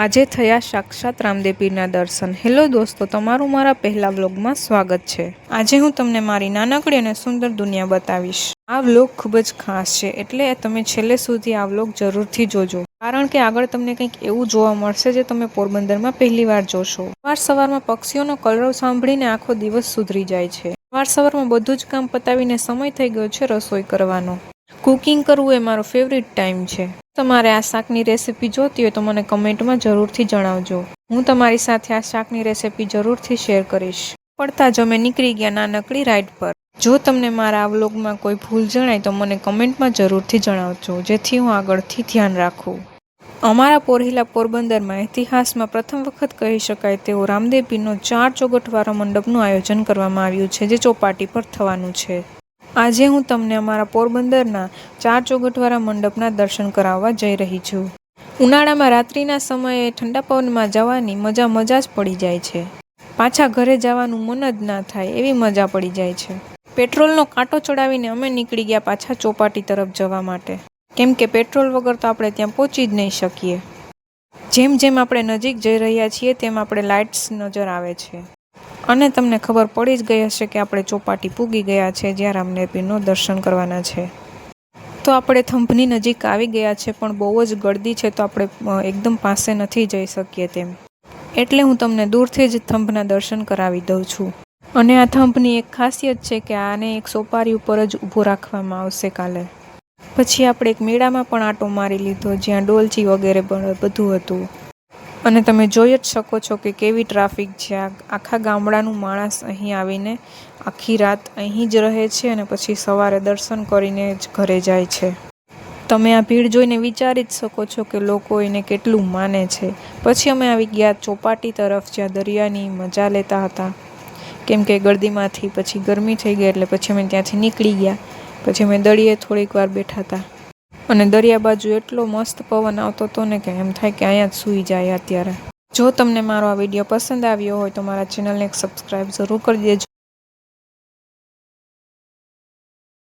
આજે થયા સાક્ષાત રામદેવ પીરના દર્શન। હેલો દોસ્તો, તમારું મારા પહેલા વ્લોગમાં સ્વાગત છે। આજે હું તમને મારી નાનકડી અને સુંદર દુનિયા બતાવીશ। આ વ્લોગ ખૂબ જ ખાસ છે, એટલે તમે છેલ્લે સુધી આ વ્લોગ જરૂરથી જોજો, કારણ કે આગળ તમને કંઈક એવું જોવા મળશે જે તમે પોરબંદરમાં પહેલી વાર જોશો। સવારમાં પક્ષીઓનો કલરવ સાંભળીને આખો દિવસ સુધરી જાય છે। સવારમાં બધું જ કામ પતાવીને સમય થઈ ગયો છે રસોઈ કરવાનો। કુકિંગ કરવું એ મારો ફેવરિટ ટાઈમ છે। તમારે આ શાકની રેસીપી જોતી હોય તો મને કમેન્ટમાં જરૂરથી જણાવજો। હું તમારી સાથે આ શાકની રેસીપી જરૂરથી શેર કરીશ। પડતા જ અમે નીકળી ગયા નાનકડી રાઈડ પર। જો તમને મારા આ વ્લોગમાં કોઈ ભૂલ જણાય તો મને કમેન્ટમાં જરૂરથી જણાવજો, જેથી હું આગળથી ધ્યાન રાખું। અમારા પોરહિલા પોરબંદરમાં ઇતિહાસમાં પ્રથમ વખત કહી શકાય તેવો રામદેવ પીરનો 4 ચોગઠવાળા મંડપનું આયોજન કરવામાં આવ્યું છે, જે ચોપાટી પર થવાનું છે। આજે હું તમને અમારા પોરબંદરના 4 ચોગઠવાળા મંડપના દર્શન કરાવવા જઈ રહી છું। ઉનાળામાં રાત્રિના સમયે ઠંડા પવનમાં જવાની મજા જ પડી જાય છે। પાછા ઘરે જવાનું મન જ ના થાય એવી મજા પડી જાય છે। પેટ્રોલનો કાંટો ચડાવીને અમે નીકળી ગયા પાછા ચોપાટી તરફ જવા માટે, કેમ કે પેટ્રોલ વગર તો આપણે ત્યાં પહોંચી જ નહીં શકીએ। જેમ જેમ આપણે નજીક જઈ રહ્યા છીએ તેમ આપણે લાઇટ્સ નજર આવે છે, અને તમને ખબર પડી જ ગઈ હશે કે આપણે ચોપાટી પૂગી ગયા છે, જ્યાં રામદેવ પીરનો દર્શન કરવાના છે। તો આપણે થંભની નજીક આવી ગયા છે, પણ બહુ જ ગળદી છે, તો આપણે એકદમ પાસે નથી જઈ શકીએ તેમ, એટલે હું તમને દૂરથી જ થંભના દર્શન કરાવી દઉં છું। અને આ થંભની એક ખાસિયત છે કે આને એક સોપારી ઉપર જ ઊભો રાખવામાં આવશે કાલે। પછી આપણે એક મેળામાં પણ આંટો મારી લીધો, જ્યાં ડોલચી વગેરે બધું હતું, અને તમે જોઈ જ શકો છો કે કેવી ટ્રાફિક છે। આખા ગામડાનું માણસ અહીં આવીને આખી રાત અહીં જ રહે છે, અને પછી સવારે દર્શન કરીને જ ઘરે જાય છે। તમે આ ભીડ જોઈને વિચારી જ શકો છો કે લોકો એને કેટલું માને છે। પછી અમે આવી ગયા ચોપાટી તરફ, જ્યાં દરિયાની મજા લેતા હતા, કેમ કે ગળદીમાંથી પછી ગરમી થઈ ગઈ, એટલે પછી અમે ત્યાંથી નીકળી ગયા। પછી અમે દરિયે થોડીક વાર બેઠા હતા, અને દરિયા બાજુ એટલો મસ્ત પવન આવતો હતો ને કે એમ થાય કે અહીંયા જ સૂઈ જાય અત્યારે। જો તમને મારો આ વિડીયો પસંદ આવ્યો હોય તો મારા ચેનલને એક સબસ્ક્રાઈબ જરૂર કરી દેજો।